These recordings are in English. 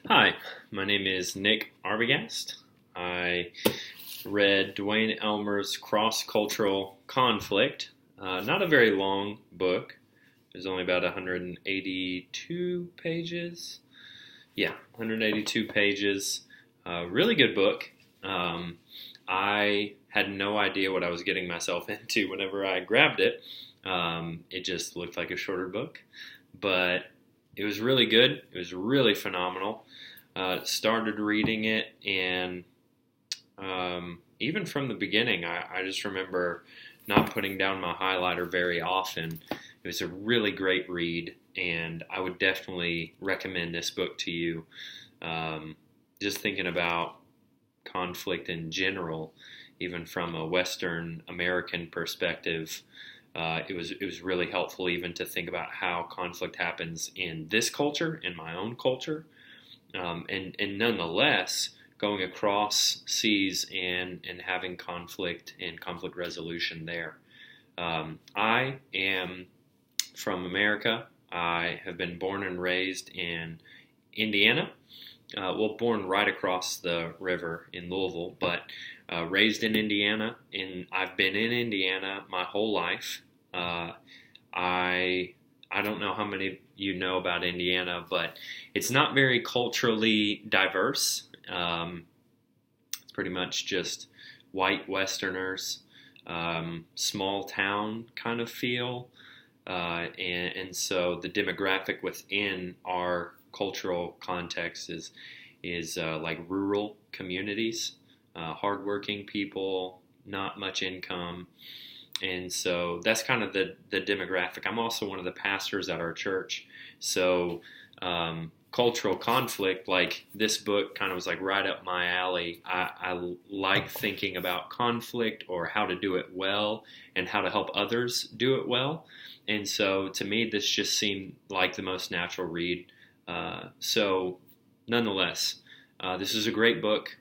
Hi, my name is Nick Arbogast. I read Duane Elmer's Cross-Cultural Conflict. Not a very long book. There's only about 182 pages. Yeah, 182 pages. Really good book. I had no idea what I was getting myself into whenever I grabbed it. It just looked like a shorter book, but it was really good. It was really phenomenal. Started reading it, and even from the beginning, I just remember not putting down my highlighter very often. It was a really great read, and I would definitely recommend this book to you. Just thinking about conflict in general, even from a Western American perspective, it was really helpful even to think about how conflict happens in this culture, in my own culture, and nonetheless going across seas and having conflict and conflict resolution there. I am from America. I have been born and raised in Indiana. Born right across the river in Louisville, but raised in Indiana, and I've been in Indiana my whole life. I don't know how many of you know about Indiana, but it's not very culturally diverse. It's pretty much just white Westerners, small town kind of feel, and so the demographic within our cultural context is like rural communities, hardworking people, not much income. And so that's kind of the demographic. I'm also one of the pastors at our church. So cultural conflict, like this book kind of was like right up my alley. I like thinking about conflict or how to do it well and how to help others do it well. And so to me, this just seemed like the most natural read. So nonetheless, this is a great book.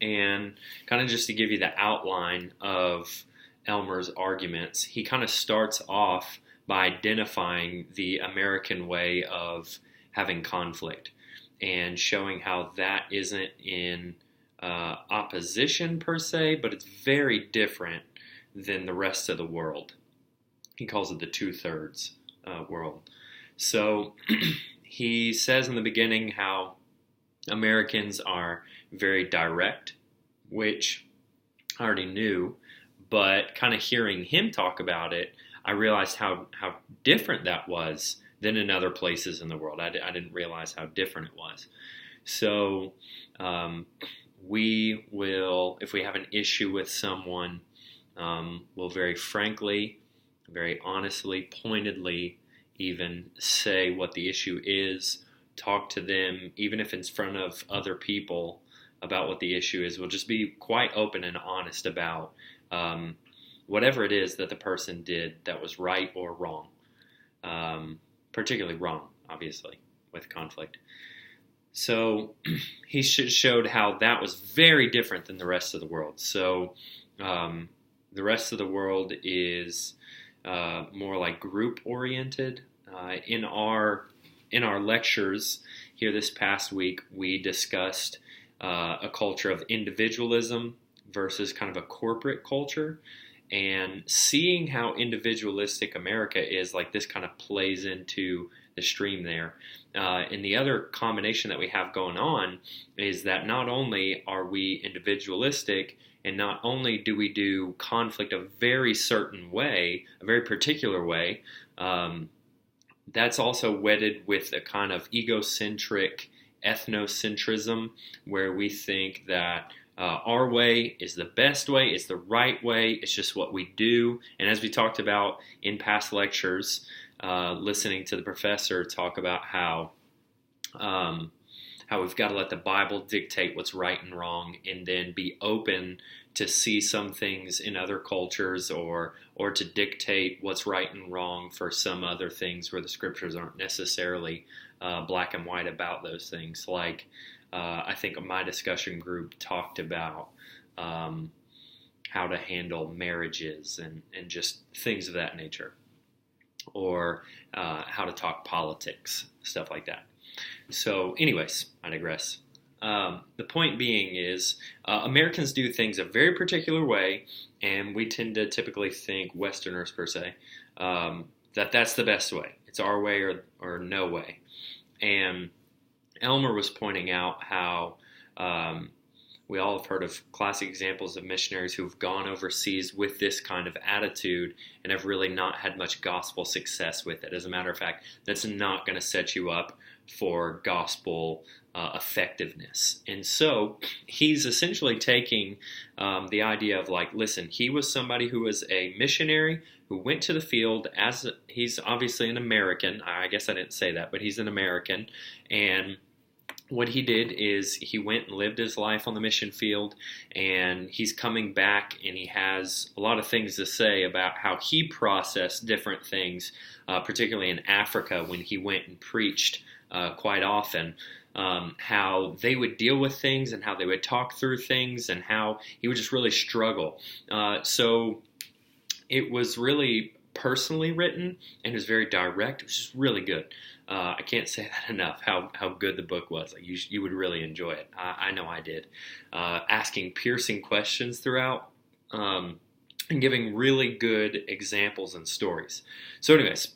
And kind of just to give you the outline of Elmer's arguments, he kind of starts off by identifying the American way of having conflict and showing how that isn't in opposition per se, but it's very different than the rest of the world. He calls it the two-thirds world. So he says in the beginning how Americans are very direct, which I already knew, but kind of hearing him talk about it, I realized how different that was than in other places in the world. I didn't realize how different it was. So we will, if we have an issue with someone, we'll very frankly, very honestly, pointedly even say what the issue is, talk to them, even if it's in front of other people, about what the issue is. We'll just be quite open and honest about whatever it is that the person did that was right or wrong, particularly wrong, obviously, with conflict. So he showed how that was very different than the rest of the world. So the rest of the world is more like group-oriented. In our lectures here this past week, we discussed a culture of individualism versus kind of a corporate culture, and seeing how individualistic America is, like this kind of plays into the stream there. And the other combination that we have going on is that not only are we individualistic, and not only do we do conflict a very certain way, a very particular way, that's also wedded with a kind of egocentric ethnocentrism, where we think that our way is the best way, it's the right way, it's just what we do. And as we talked about in past lectures, listening to the professor talk about how we've got to let the Bible dictate what's right and wrong, and then be open to see some things in other cultures, or to dictate what's right and wrong for some other things where the scriptures aren't necessarily black and white about those things. Like I think my discussion group talked about how to handle marriages and just things of that nature, or how to talk politics, stuff like that. So, anyways, I digress. The point being is Americans do things a very particular way, and we tend to typically think, Westerners per se, that that's the best way. It's our way or no way. And Elmer was pointing out how we all have heard of classic examples of missionaries who've gone overseas with this kind of attitude and have really not had much gospel success with it. As a matter of fact, that's not going to set you up for gospel effectiveness. And so he's essentially taking the idea of like, listen, he was somebody who was a missionary who went to the field he's obviously an American. I guess I didn't say that, but he's an American. And what he did is he went and lived his life on the mission field, and he's coming back and he has a lot of things to say about how he processed different things, particularly in Africa when he went and preached quite often, how they would deal with things and how they would talk through things and how he would just really struggle. So it was really personally written and it was very direct. It was just really good. I can't say that enough, how good the book was. Like you would really enjoy it. I know I did. Asking piercing questions throughout and giving really good examples and stories. So anyways,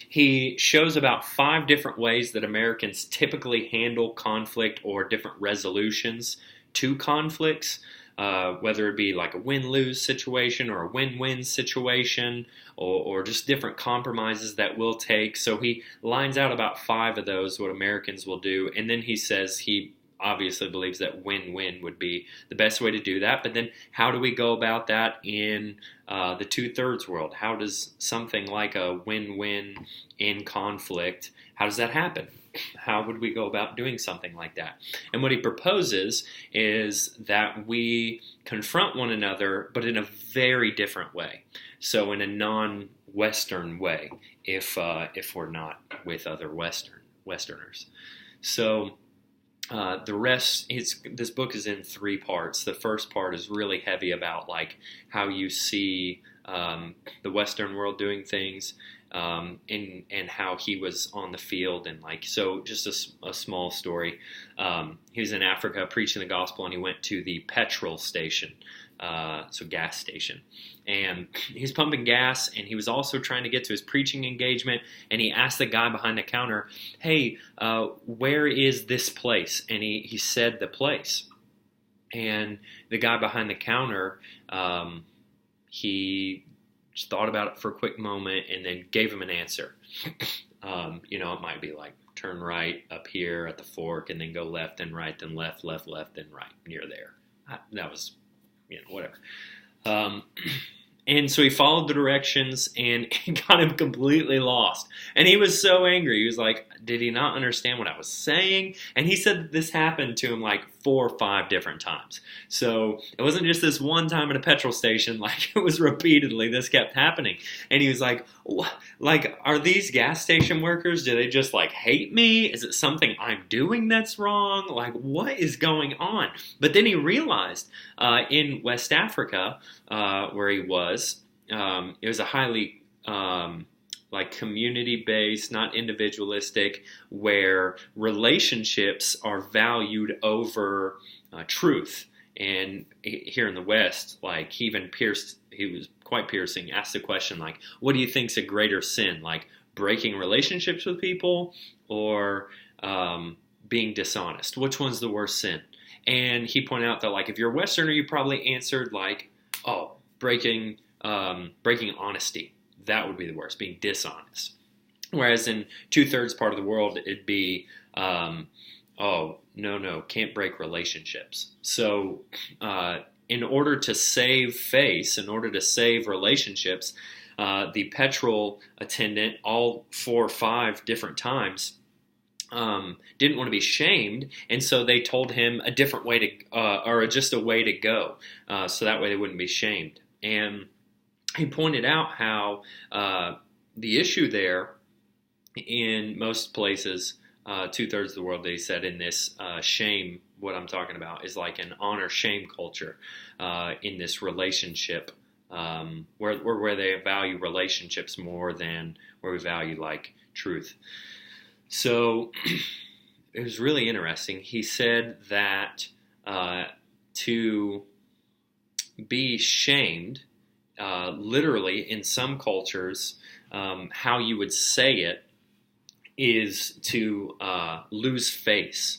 he shows about 5 different ways that Americans typically handle conflict or different resolutions to conflicts. Whether it be like a win-lose situation or a win-win situation or just different compromises that we'll take. So he lines out about 5 of those, what Americans will do, and then he says he obviously believes that win-win would be the best way to do that. But then how do we go about that in the two-thirds world? How does something like a win-win in conflict, how does that happen? How would we go about doing something like that? And what he proposes is that we confront one another, but in a very different way. So in a non-Western way, if we're not with other Westerners. So the rest, this book is in 3 parts. The first part is really heavy about like how you see the Western world doing things. And how he was on the field and like, so just a small story. He was in Africa preaching the gospel and he went to the petrol station, so gas station, and he's pumping gas and he was also trying to get to his preaching engagement, and he asked the guy behind the counter, hey, where is this place? And he said the place, and the guy behind the counter, he just thought about it for a quick moment and then gave him an answer. It might be like turn right up here at the fork and then go left and right, then left, left, left, then right. Near there. That was, whatever. And so he followed the directions and it got him completely lost. And he was so angry. He was like, did he not understand what I was saying? And he said that this happened to him like 4 or 5 different times. So it wasn't just this one time at a petrol station. Like, it was repeatedly, this kept happening. And he was like, are these gas station workers, do they just like hate me? Is it something I'm doing that's wrong? Like, what is going on? But then he realized in West Africa, where he was, it was a highly community-based, not individualistic, where relationships are valued over truth. And here in the West, like, he was quite piercing, asked the question, like, what do you think's a greater sin? Like, breaking relationships with people or being dishonest? Which one's the worst sin? And he pointed out that, like, if you're a Westerner, you probably answered, like, oh, breaking honesty. That would be the worst, being dishonest. Whereas in 2/3 part of the world, it'd be, oh, no, can't break relationships. So in order to save face, in order to save relationships, the petrol attendant, all 4 or 5 different times, didn't want to be shamed, and so they told him a different way to, or just a way to go, so that way they wouldn't be shamed. And he pointed out how the issue there in most places, 2/3 of the world, they said, in this shame, what I'm talking about is like an honor-shame culture in this relationship, where they value relationships more than where we value like truth. So it was really interesting. He said that to be shamed, literally in some cultures, how you would say it is to lose face,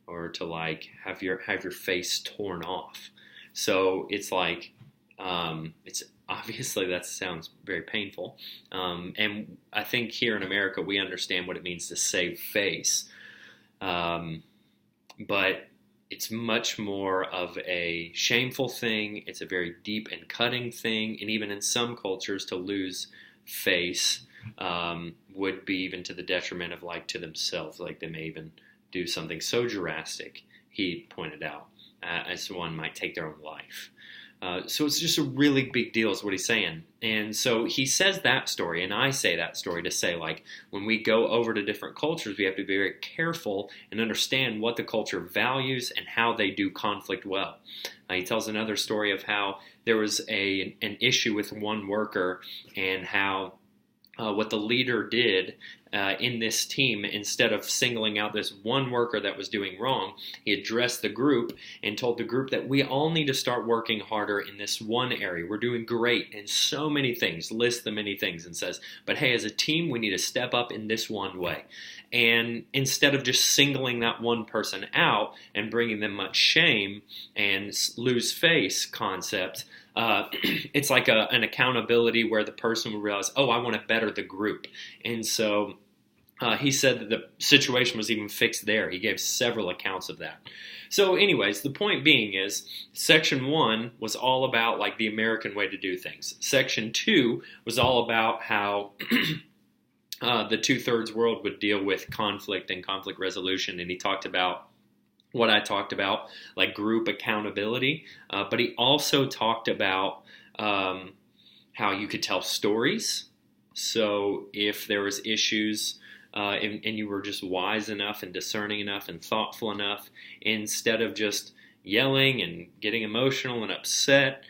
or to like have your face torn off. So it's like it's obviously that sounds very painful, and I think here in America we understand what it means to save face, but it's much more of a shameful thing. It's a very deep and cutting thing, and even in some cultures, to lose face would be even to the detriment of like to themselves. Like they may even do something so drastic, he pointed out, as one might take their own life. So it's just a really big deal is what he's saying. And so he says that story, and I say that story to say, like, when we go over to different cultures, we have to be very careful and understand what the culture values and how they do conflict well. He tells another story of how there was an issue with one worker, and how what the leader did in this team, instead of singling out this one worker that was doing wrong, he addressed the group and told the group that we all need to start working harder in this one area. We're doing great in so many things, lists the many things, and says, but hey, as a team, we need to step up in this one way. And instead of just singling that one person out and bringing them much shame and lose face concept, it's like an accountability where the person will realize, oh, I want to better the group. And so he said that the situation was even fixed there. He gave several accounts of that. So anyways, the point being is Section 1 was all about like the American way to do things. Section 2 was all about how the two-thirds world would deal with conflict and conflict resolution. And he talked about what I talked about, like group accountability, but he also talked about how you could tell stories. So if there was issues and you were just wise enough and discerning enough and thoughtful enough, instead of just yelling and getting emotional and upset,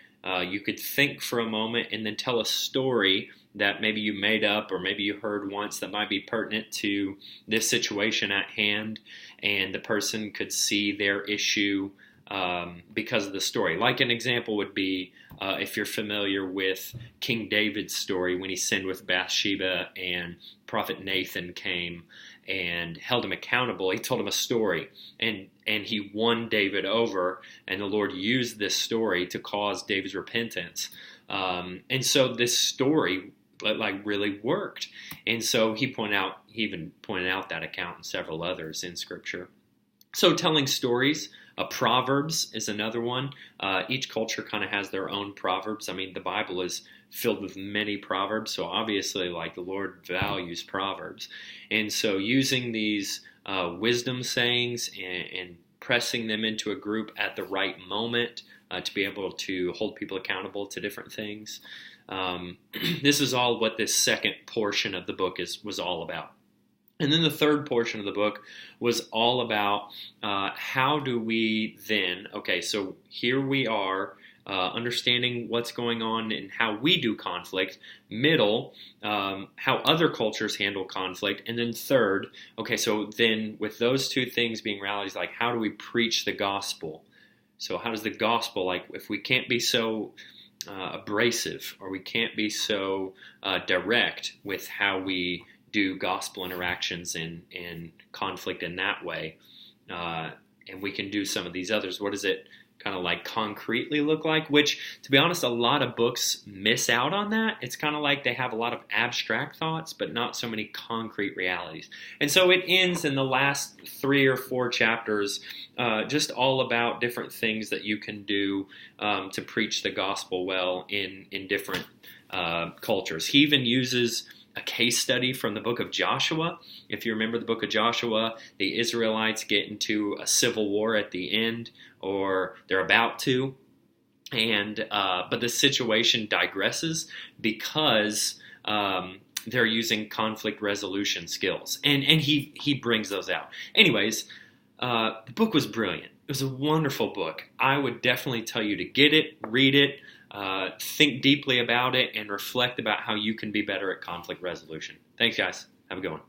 you could think for a moment and then tell a story that maybe you made up or maybe you heard once that might be pertinent to this situation at hand, and the person could see their issue because of the story. Like an example would be if you're familiar with King David's story when he sinned with Bathsheba and Prophet Nathan came and held him accountable. He told him a story, and he won David over, and the Lord used this story to cause David's repentance. And so this story like really worked. And so he even pointed out that account and several others in Scripture. So telling stories, Proverbs is another one. Each culture kind of has their own proverbs. I mean, the Bible is filled with many proverbs, so obviously like the Lord values proverbs. And so using these wisdom sayings and pressing them into a group at the right moment to be able to hold people accountable to different things. This is all what this second portion of the book was all about. And then the third portion of the book was all about how do we then, okay, so here we are, understanding what's going on and how we do conflict. Middle, how other cultures handle conflict. And then third, okay, so then with those two things being realities, like how do we preach the gospel? So how does the gospel, like if we can't be so abrasive or we can't be so direct with how we do gospel interactions and conflict in that way, and we can do some of these others, what does it kind of like concretely look like? Which, to be honest, a lot of books miss out on that. It's kind of like they have a lot of abstract thoughts, but not so many concrete realities. And so it ends in the last 3 or 4 chapters just all about different things that you can do to preach the gospel well in different cultures. He even uses a case study from the book of Joshua. If you remember the book of Joshua, the Israelites get into a civil war at the end, or they're about to, and but the situation digresses because they're using conflict resolution skills, and he brings those out. Anyways, the book was brilliant. It was a wonderful book. I would definitely tell you to get it, read it, think deeply about it, and reflect about how you can be better at conflict resolution. Thanks, guys. Have a good one.